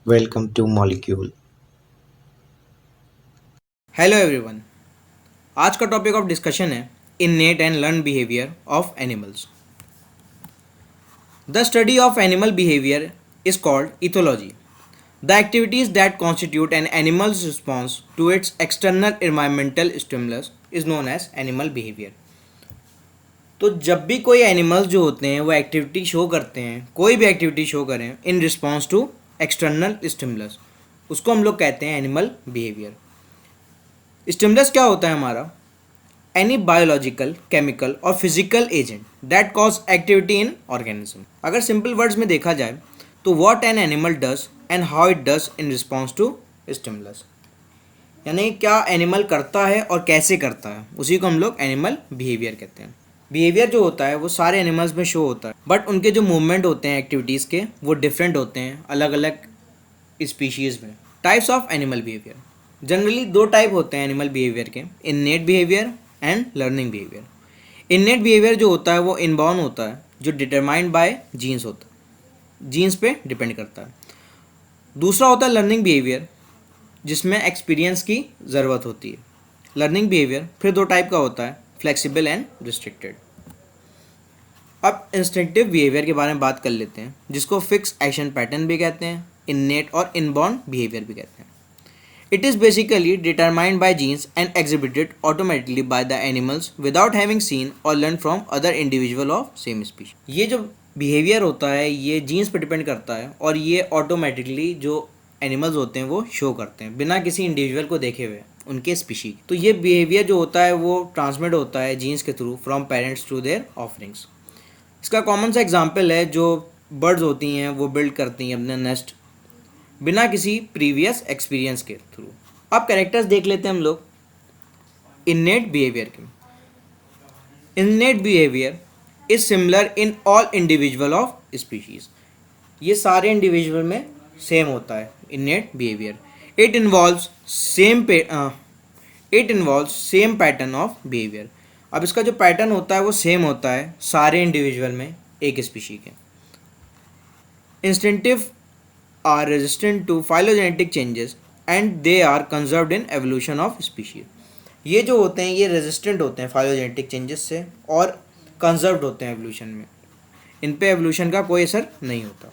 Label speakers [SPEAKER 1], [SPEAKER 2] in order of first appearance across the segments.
[SPEAKER 1] Welcome to Molecule.
[SPEAKER 2] Hello everyone. आज का topic of discussion है innate and learn behaviour of animals. The study of animal behaviour is called ethology. The activities that constitute an animals response to its external environmental stimulus is known as animal behaviour. तो जब भी कोई animals जो होते हैं वो activity show करते हैं, कोई भी एक्टिविटी शो करें in response to external stimulus, उसको हम लोग कहते हैं एनिमल बिहेवियर। स्टिमुलस क्या होता है हमारा? एनी बायोलॉजिकल, केमिकल और physical agent that cause activity in organism. अगर सिंपल वर्ड्स में देखा जाए तो what an animal does and how it does in response to stimulus, यानी क्या एनिमल करता है और कैसे करता है, उसी को हम लोग एनिमल बिहेवियर कहते हैं। बिहेवियर जो होता है वो सारे एनिमल्स में शो होता है, बट उनके जो मूवमेंट होते हैं एक्टिविटीज़ के वो डिफरेंट होते हैं अलग अलग स्पीशीज़ में। Types of animal behaviour, generally दो टाइप होते हैं एनिमल बिहेवियर के, innate behaviour and learning behaviour. Innate behaviour जो होता है वो इनबॉर्न होता है, जो डिटरमाइंड बाय जीन्स होता है, जीन्स पे डिपेंड करता है। दूसरा होता है लर्निंग बिहेवियर, जिसमें एक्सपीरियंस की ज़रूरत होती है। लर्निंग बिहेवियर फिर दो टाइप का होता है, फ्लेक्सिबल एंड रिस्ट्रिक्टेड। अब इंस्टिंक्टिव बिहेवियर के बारे में बात कर लेते हैं, जिसको फिक्स एक्शन पैटर्न भी कहते हैं, इननेट और इनबॉर्न बिहेवियर भी कहते हैं। It is basically determined by genes and exhibited automatically by the animals without having seen or learned from other individual of same species। ये जो बिहेवियर होता है ये जीन्स पर डिपेंड करता है और ये ऑटोमेटिकली जो एनिमल्स होते हैं वो शो करते हैं बिना किसी इंडिविजुअल को देखे हुए उनके स्पीशी। तो ये बिहेवियर जो होता है वो ट्रांसमिट होता है जीन्स के through from parents to their offerings. इसका कॉमन सा एग्जाम्पल है, जो बर्ड्स होती हैं वो बिल्ड करती हैं अपने नेस्ट बिना किसी प्रीवियस एक्सपीरियंस के थ्रू। अब कैरेक्टर्स देख लेते हैं हम लोग इननेट बिहेवियर के। Innate behaviour is similar in all individual of species. ये सारे इंडिविजुअल में सेम होता है innate behaviour. It involves same pattern of behaviour. अब इसका जो पैटर्न होता है वो सेम होता है सारे इंडिविजुअल में एक स्पीशी के। Instinctive are resistant to phylogenetic changes and they are conserved in evolution of species। ये जो होते हैं ये रेजिस्टेंट होते हैं फाइलोजेनेटिक चेंजेस से और कंजर्व्ड होते हैं एवोल्यूशन में, इन पे एवोल्यूशन का कोई असर नहीं होता।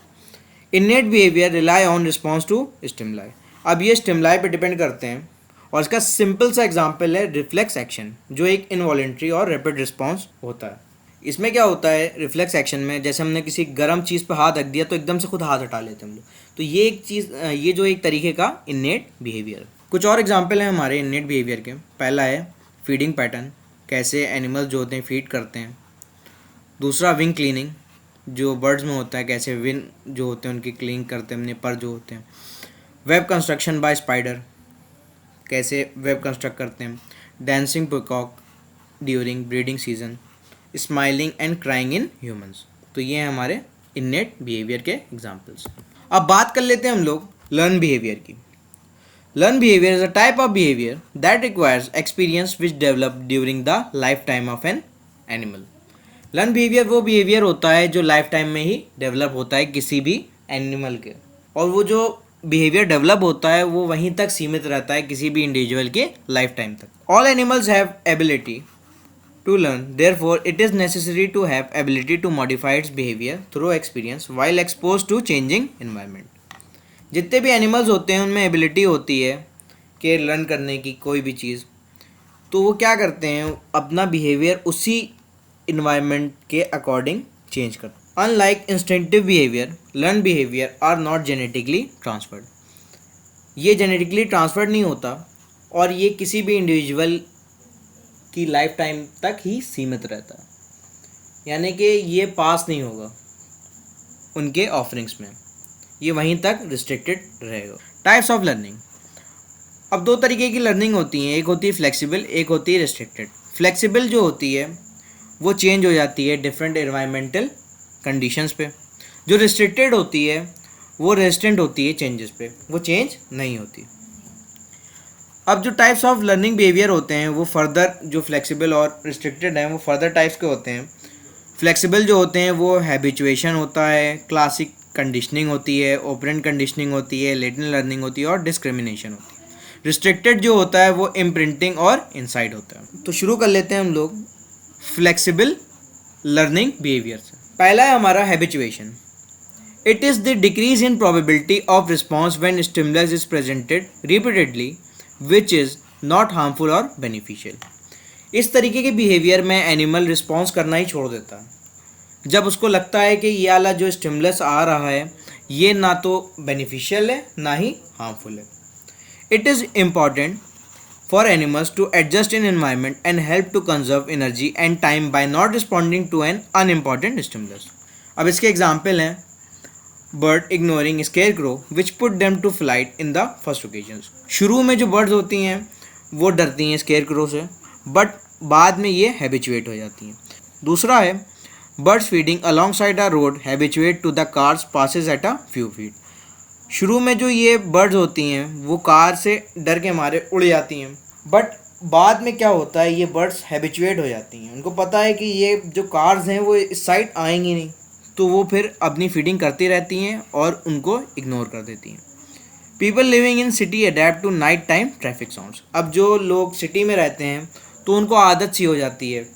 [SPEAKER 2] Innate behaviour rely on response to stimuli. अब ये स्टिमुलाई पे डिपेंड करते हैं और इसका सिंपल सा एग्जांपल है रिफ्लेक्स एक्शन, जो एक इनवॉलेंट्री और रैपिड रिस्पॉन्स होता है। इसमें क्या होता है रिफ्लेक्स एक्शन में, जैसे हमने किसी गर्म चीज़ पर हाथ रख दिया तो एकदम से खुद हाथ हटा लेते हैं हम लोग, तो ये एक चीज़, ये जो एक तरीके का इननेट बिहेवियर। कुछ और एग्जांपल हैं हमारे इननेट बिहेवियर के। पहला है फीडिंग पैटर्न, कैसे एनिमल्स जो होते हैं फीड करते हैं। दूसरा विंग क्लीनिंग, जो बर्ड्स में होता है, कैसे विंग जो होते हैं उनकी क्लीनिंग करते हैं अपने पर जो होते हैं। वेब कंस्ट्रक्शन बाय स्पाइडर, कैसे वेब कंस्ट्रक्ट करते हैं। Dancing peacock during breeding season. Smiling and crying in humans. तो ये हैं हमारे इननेट बिहेवियर के एग्जांपल्स। अब बात कर लेते हैं हम लोग लर्न बिहेवियर की। Learn behaviour is a type of behaviour that requires experience which develop during the life time of an animal. Learn behaviour वो बिहेवियर होता है जो लाइफ टाइम में ही डेवलप होता है किसी भी एनिमल के, और वो जो बिहेवियर डेवलप होता है वो वहीं तक सीमित रहता है किसी भी इंडिविजुअल के लाइफ टाइम तक। All animals have ability to learn, therefore it is necessary to have ability to modify its behavior through experience while exposed to changing environment। जितने भी एनिमल्स होते हैं उनमें एबिलिटी होती है कि लर्न करने की कोई भी चीज़, तो वो क्या करते हैं अपना बिहेवियर उसी इन्वायरमेंट के अकॉर्डिंग चेंज करते हैं। Unlike instinctive behaviour, learn behaviour are not genetically transferred. ये जेनेटिकली ट्रांसफर्ड नहीं होता और ये किसी भी इंडिविजुअल की लाइफ टाइम तक ही सीमित रहता है, यानी कि ये पास नहीं होगा उनके ऑफरिंग्स में, ये वहीं तक रिस्ट्रिक्टेड रहेगा। टाइप्स ऑफ लर्निंग, अब दो तरीके की लर्निंग होती हैं, एक होती है फ्लेक्सिबल, एक होती है रिस्ट्रिक्टेड। फ्लेक्सिबल जो होती है वो चेंज हो जाती है डिफरेंट एनवायरमेंटल कंडीशंस पे। जो रिस्ट्रिक्टेड होती है वो रेजिस्टेंट होती है चेंजेस पे, वो चेंज नहीं होती। अब जो टाइप्स ऑफ लर्निंग बिहेवियर होते हैं वो फर्दर, जो फ्लेक्सिबल और रिस्ट्रिक्टेड हैं वो फर्दर टाइप्स के होते हैं। फ्लेक्सिबल जो होते हैं वो हैबिचुएशन होता है, क्लासिक कंडीशनिंग होती है, ऑपरेंट कंडीशनिंग होती है, लेटेंट लर्निंग होती है और डिस्क्रिमिनेशन होती है। रिस्ट्रिक्टेड जो होता है वो इम्प्रिंटिंग और इनसाइड होता है। तो शुरू कर लेते हैं हम लोग फ्लेक्सिबल लर्निंग बिहेवियर से। पहला है हमारा habituation. It is the decrease in probability of response when stimulus is presented repeatedly which is not harmful और बेनिफिशियल। इस तरीके के बिहेवियर में एनिमल रिस्पॉन्स करना ही छोड़ देता है जब उसको लगता है कि ये वाला जो स्टिमुलस आ रहा है ये ना तो बेनिफिशियल है ना ही हार्मफुल है। It is important for animals to adjust in environment and help to conserve energy and time by not responding to an unimportant stimulus. अब इसके एग्जाम्पल हैं bird ignoring scarecrow which put them to flight in the first occasions. शुरू में जो birds होती हैं वो डरती हैं scarecrow से but बाद में ये habituate हो जाती हैं। दूसरा है birds feeding alongside a road habituate to the cars passes at a few feet. शुरू में जो ये बर्ड्स होती हैं वो कार से डर के मारे उड़ जाती हैं बट बाद में क्या होता है ये बर्ड्स हैबिचुएट हो जाती हैं। उनको पता है कि ये जो कार्स हैं वो इस साइड आएंगी नहीं तो वो फिर अपनी फीडिंग करती रहती हैं और उनको इग्नोर कर देती हैं। People living in city adapt to night time traffic sounds. अब जो लोग सिटी में रहते हैं तो उनको आदत सी हो जाती है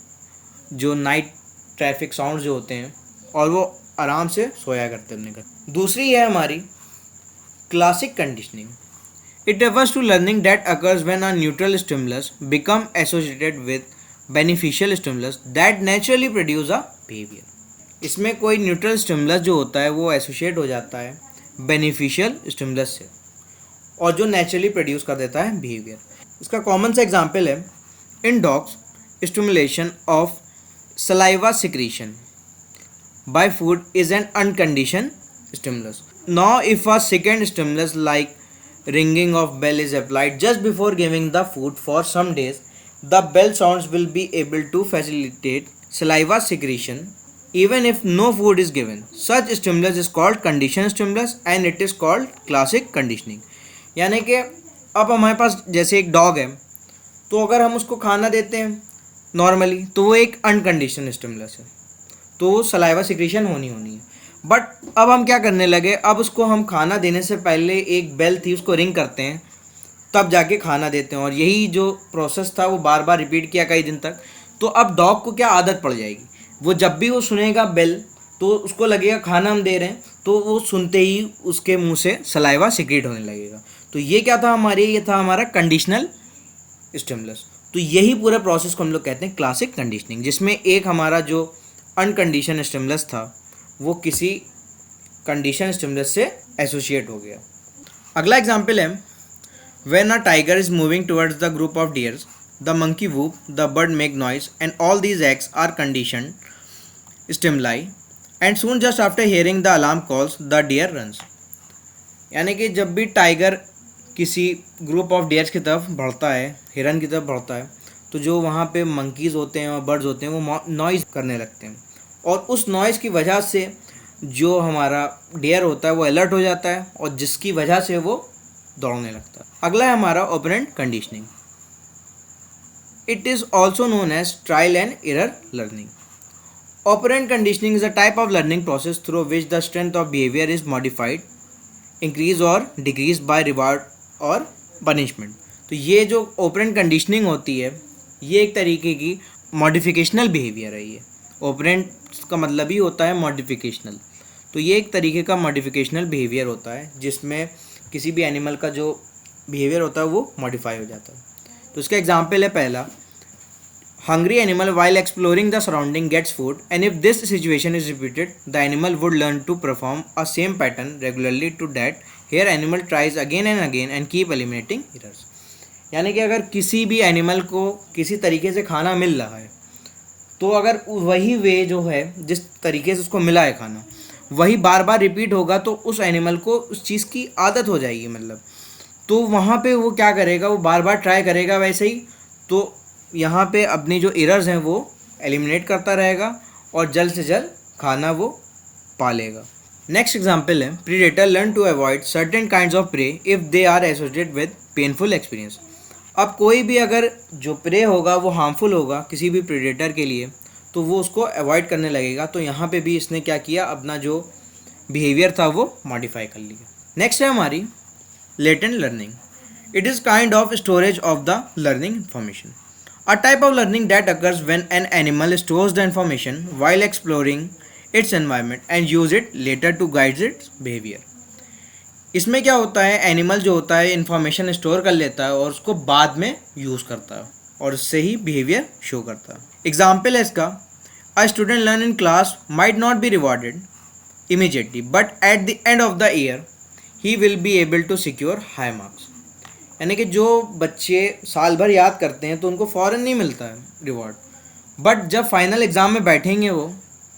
[SPEAKER 2] जो नाइट ट्रैफिक साउंड्स जो होते हैं और वो आराम से सोया करते हैं अपने घर। दूसरी है हमारी classic conditioning. It refers to learning that occurs when a neutral stimulus become associated with beneficial stimulus that naturally produce a behavior. इसमें कोई न्यूट्रल स्टिमुलस जो होता है वो एसोसिएट हो जाता है बेनिफिशियल स्टिमुलस से और जो नेचुरली प्रोड्यूस कर देता है बिहेवियर। इसका कॉमन सा एग्जांपल है in dogs stimulation of saliva secretion by food is an uncondition stimulus. Now if a second stimulus like ringing of bell is applied just before giving the food for some days, the bell sounds will be able to facilitate saliva secretion even if no food is given. Such stimulus is called conditioned stimulus and it is called classic conditioning. यानी कि अब हमारे पास जैसे एक dog है तो अगर हम उसको खाना देते हैं नॉर्मली तो वो एक अनकंडीशन स्टिमुलस है तो सलाइवा सिक्रीशन होनी है बट अब हम क्या करने लगे अब उसको हम खाना देने से पहले एक बेल थी उसको रिंग करते हैं तब जाके खाना देते हैं और यही जो प्रोसेस था वो बार बार रिपीट किया कई दिन तक। तो अब डॉग को क्या आदत पड़ जाएगी वो जब भी वो सुनेगा बेल तो उसको लगेगा खाना हम दे रहे हैं तो वो सुनते ही उसके मुंह से सलाइवा सिक्रीट होने लगेगा। तो ये क्या था ये था हमारा कंडीशनल स्टिमुलस। तो यही पूरे प्रोसेस को हम लोग कहते हैं क्लासिक कंडीशनिंग जिसमें एक हमारा जो अनकंडीशन स्टिमुलस था वो किसी कंडीशन स्टिमुलस से एसोसिएट हो गया। अगला एग्जाम्पल है when a tiger is moving towards the group of deers the monkey whoop the bird make noise and all these acts are condition stimuli and soon just after hearing the alarm calls the deer runs. यानी कि जब भी tiger किसी group of dears की तरफ बढ़ता है हिरन की तरफ बढ़ता है तो जो वहाँ पे मंकीज़ होते हैं और बर्ड्स होते हैं वो नॉइज़ करने लगते हैं और उस नॉइज़ की वजह से जो हमारा डियर होता है वो अलर्ट हो जाता है और जिसकी वजह से वो दौड़ने लगता है। अगला है हमारा operant conditioning. It is also known as trial and error learning. Operant conditioning is a type of learning process through which the strength of behaviour is modified increase और डिक्रीज बाय रिवार्ड और punishment. तो ये जो operant conditioning होती है ये एक तरीके की मॉडिफिकेशनल बिहेवियर है। ये ऑपरेंट का मतलब ही होता है मॉडिफिकेशनल। तो ये एक तरीके का मॉडिफिकेशनल बिहेवियर होता है जिसमें किसी भी एनिमल का जो बिहेवियर होता है वो मॉडिफाई हो जाता है। तो इसका एग्जांपल है पहला hungry animal while exploring the surrounding gets food and if this situation is repeated the animal would learn to perform a same pattern regularly to that here animal tries again and again and keep eliminating errors। यानी कि अगर किसी भी animal को किसी तरीके से खाना मिल रहा है तो अगर वही वे जो है जिस तरीके से उसको मिला है खाना वही बार बार रिपीट होगा तो उस एनिमल को उस चीज़ की आदत हो जाएगी मतलब। तो वहाँ पे वो क्या करेगा वो बार बार ट्राई करेगा वैसे ही तो यहाँ पे अपनी जो एरर्स हैं वो एलिमिनेट करता रहेगा और जल्द से जल्द खाना वो पा लेगा। नेक्स्ट एग्जांपल है predator learn to avoid certain kinds of prey if they are associated with painful experience. अब कोई भी अगर जो प्रे होगा वो हार्मफुल होगा किसी भी प्रीडेटर के लिए तो वो उसको अवॉइड करने लगेगा। तो यहाँ पे भी इसने क्या किया अपना जो बिहेवियर था वो मॉडिफाई कर लिया। नेक्स्ट है हमारी latent learning. It is kind of storage of the learning information. A type of learning that occurs when an animal stores the information while exploring its environment and use it later to guide its behaviour. इसमें क्या होता है, animal जो होता है information store कर लेता है और उसको बाद में यूज़ करता है और उससे ही बिहेवियर शो करता है। एग्जाम्पल है इसका, a student learn in class might not be rewarded immediately but at the end of the year he will be able to secure high marks। यानी कि जो बच्चे साल भर याद करते हैं तो उनको फ़ौरन नहीं मिलता है रिवॉर्ड, बट जब फाइनल एग्ज़ाम में बैठेंगे वो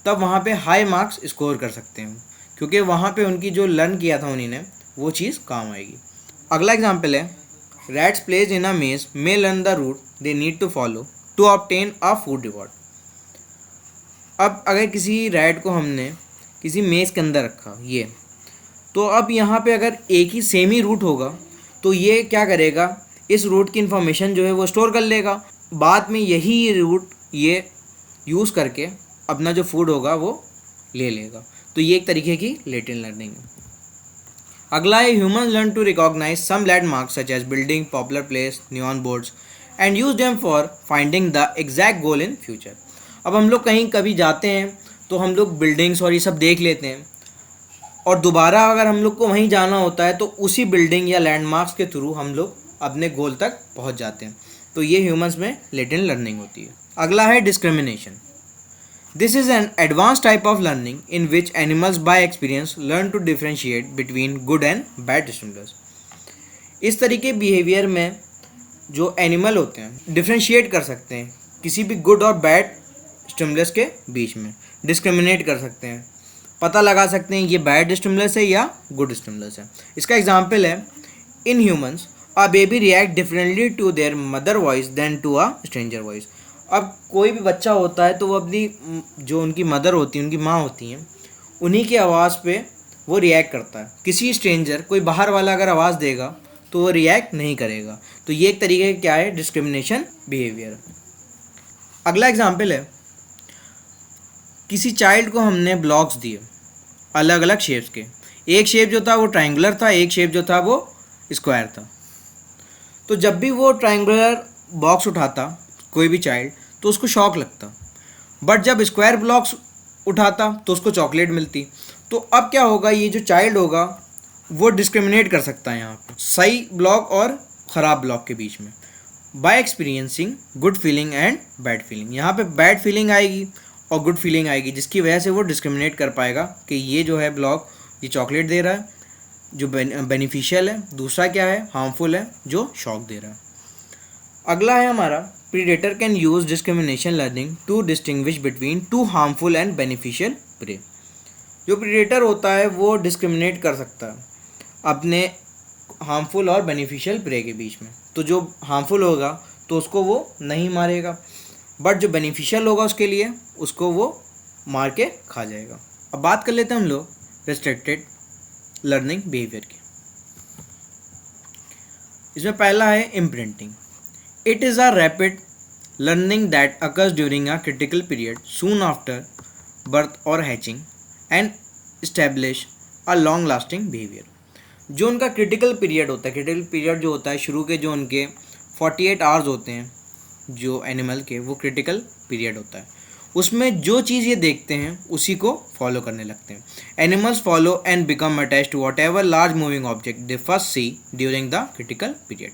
[SPEAKER 2] तब वहाँ पे हाई मार्क्स स्कोर कर सकते हैं, क्योंकि वहाँ पे उनकी जो लर्न किया था उन्हीं ने वो चीज़ काम आएगी। अगला एग्जाम्पल है, rats place in a maze may learn the route they need to follow to obtain a food reward. अब अगर किसी रैट को हमने किसी मेज़ के अंदर रखा ये, तो अब यहाँ पे अगर एक ही सेम ही रूट होगा तो ये क्या करेगा, इस रूट की इन्फॉर्मेशन जो है वो स्टोर कर लेगा, बाद में यही रूट ये यूज़ करके अपना जो फूड होगा वो ले लेगा। तो ये एक तरीके की लेटेंट लर्निंग है। अगला है, human learn to recognise some landmarks such as building, popular place, neon boards and use them for finding the exact goal in future. अब हम लोग कहीं कभी जाते हैं तो हम लोग बिल्डिंग्स और ये सब देख लेते हैं, और दोबारा अगर हम लोग को वहीं जाना होता है तो उसी बिल्डिंग या लैंडमार्क्स के थ्रू हम लोग अपने गोल तक पहुंच जाते हैं। तो ये ह्यूमंस में लेटेंट लर्निंग होती है। अगला है discrimination. This is an advance type of learning in which animals by experience learn to differentiate between good and bad stimulus. इस तरीके बिहेवियर में जो एनिमल होते हैं डिफ्रेंशिएट कर सकते हैं किसी भी गुड और बैड स्टिमुलस के बीच में, डिस्क्रिमिनेट कर सकते हैं, पता लगा सकते हैं ये बैड स्टिमुलस है या गुड स्टिमुलस है। इसका एग्जांपल है, in humans a baby react differently to their mother voice than to a stranger voice. अब कोई भी बच्चा होता है तो वो अपनी जो उनकी मदर होती है, उनकी माँ होती हैं, उन्हीं की आवाज़ पे वो रिएक्ट करता है। किसी स्ट्रेंजर, कोई बाहर वाला अगर आवाज़ देगा तो वो रिएक्ट नहीं करेगा। तो ये एक तरीके का क्या है, डिस्क्रिमिनेशन बिहेवियर। अगला एग्जाम्पल है, किसी चाइल्ड को हमने ब्लॉक्स दिए अलग अलग शेप्स के, एक शेप जो था वो ट्रायंगुलर था, एक शेप जो था वो स्क्वायर था। तो जब भी वो ट्रायंगुलर बॉक्स उठाता कोई भी चाइल्ड तो उसको शॉक लगता, बट जब स्क्वायर ब्लॉक्स उठाता तो उसको चॉकलेट मिलती। तो अब क्या होगा, ये जो चाइल्ड होगा वो डिस्क्रिमिनेट कर सकता है यहाँ पर सही ब्लॉक और ख़राब ब्लॉक के बीच में, by experiencing good feeling and bad feeling. यहाँ पे बैड फीलिंग आएगी और गुड फीलिंग आएगी, जिसकी वजह से वो डिस्क्रिमिनेट कर पाएगा कि ये जो है ब्लॉक ये चॉकलेट दे रहा है जो बेनिफिशियल है, दूसरा क्या है हार्मफुल है जो शॉक दे रहा है। अगला है हमारा, predator can use discrimination learning to distinguish between two harmful and beneficial prey. जो प्रीडेटर होता है वो डिस्क्रिमिनेट कर सकता है अपने हार्मफुल और बेनिफिशियल प्रे के बीच में। तो जो हार्मफुल होगा तो उसको वो नहीं मारेगा, बट जो बेनिफिशियल होगा उसके लिए उसको वो मार के खा जाएगा। अब बात कर लेते हैं हम लोग रिस्ट्रिक्टेड लर्निंग बिहेवियर की। इसमें पहला है imprinting. It is a rapid learning that occurs during a critical period soon after birth और hatching and establish a long lasting behaviour. जो उनका क्रिटिकल पीरियड होता है, क्रिटिकल पीरियड जो होता है शुरू के जो उनके 48 आवर्स होते हैं जो एनिमल के, वो क्रिटिकल पीरियड होता है। उसमें जो चीज़ ये देखते हैं उसी को फॉलो करने लगते हैं। Animals follow and become attached to whatever large moving object they first see during the critical period.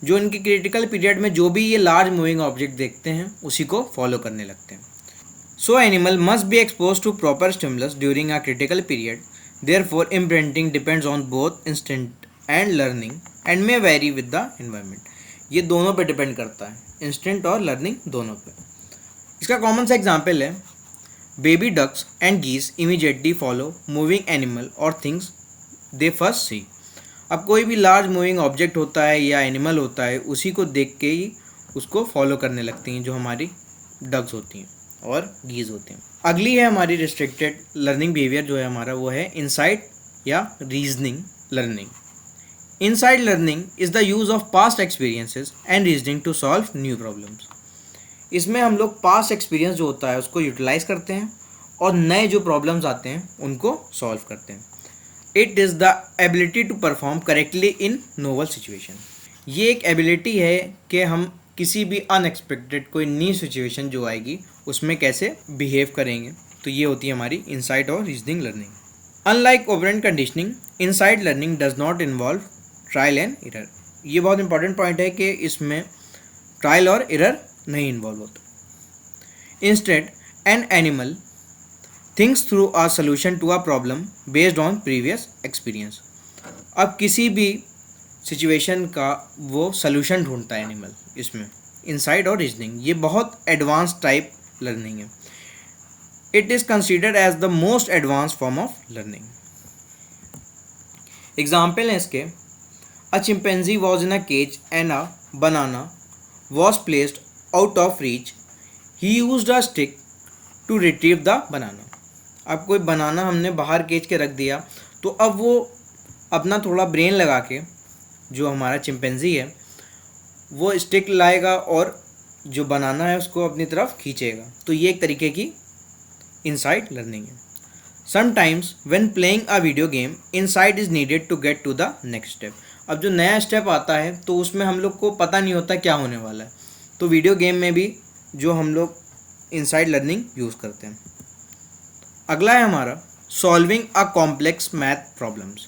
[SPEAKER 2] जो इनके क्रिटिकल पीरियड में जो भी ये लार्ज मूविंग ऑब्जेक्ट देखते हैं उसी को फॉलो करने लगते हैं। So animal must be expose to proper stimulus during a critical period, therefore imprinting depends on both instinct and learning and may vary with the environment. ये दोनों पे डिपेंड करता है, इंस्टिंक्ट और लर्निंग दोनों पे। इसका कॉमन सा एग्जाम्पल है, बेबी डक्स एंड गीस इमीडिएटली फॉलो मूविंग एनिमल और थिंग्स दे फर्स्ट सी। अब कोई भी लार्ज मूविंग ऑब्जेक्ट होता है या एनिमल होता है उसी को देख के ही उसको फॉलो करने लगती हैं जो हमारी डक्स होती हैं और गीज होते हैं। अगली है हमारी रिस्ट्रिक्टेड लर्निंग बिहेवियर जो है हमारा, वो है इनसाइट या reasoning learning. Insight learning is the use of past experiences and reasoning to solve new problems. इसमें हम लोग पास्ट एक्सपीरियंस जो होता है उसको यूटिलाइज़ करते हैं और नए जो प्रॉब्लम्स आते हैं उनको सॉल्व करते हैं। It is the ability to perform correctly in novel situation. ये एक एबिलिटी है कि हम किसी भी अनएक्सपेक्टेड कोई नई सिचुएशन जो आएगी उसमें कैसे बिहेव करेंगे। तो ये होती है हमारी इनसाइट और reasoning learning. Unlike operant conditioning, insight learning does not involve trial and error. ये बहुत इंपॉर्टेंट पॉइंट है कि इसमें ट्रायल और एरर नहीं इन्वॉल्व होता। Instead an animal thinks through a solution to a problem based on previous experience. अब किसी भी सिचुएशन का वो सोल्यूशन ढूंढता है एनिमल। इसमें इनसाइट और रीजनिंग ये बहुत एडवांस टाइप लर्निंग है। It is considered as the most advance form of learning. Example है इसके, a chimpanzee was in a cage and a banana was placed out of reach, he used a stick to retrieve the banana. अब कोई बनाना हमने बाहर cage के रख दिया, तो अब वो अपना थोड़ा ब्रेन लगा के, जो हमारा चिंपैंजी है वो स्टिक लाएगा और जो बनाना है उसको अपनी तरफ खींचेगा। तो ये एक तरीके की इनसाइट लर्निंग है। Sometimes when playing a video game insight is needed to get to the next step. अब जो नया स्टेप आता है तो उसमें हम लोग को पता नहीं होता क्या होने वाला है, तो वीडियो गेम में भी जो हम लोग इनसाइट लर्निंग यूज़ करते हैं। अगला है हमारा solving a complex math problems.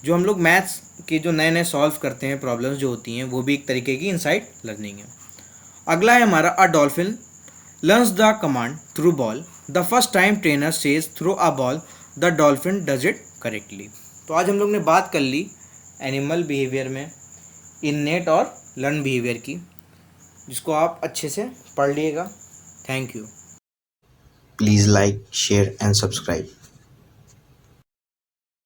[SPEAKER 2] जो हम लोग मैथ्स के जो नए नए सॉल्व करते हैं प्रॉब्लम्स जो होती हैं वो भी एक तरीके की इनसाइट लर्निंग है। अगला है हमारा a dolphin learns the command through ball, the first time trainer says through a ball the dolphin does it correctly. तो आज हम लोग ने बात कर ली एनिमल बिहेवियर में इननेट और लर्न बिहेवियर की, जिसको आप अच्छे से पढ़ लिएगा। Thank you.
[SPEAKER 1] Please like, share and subscribe.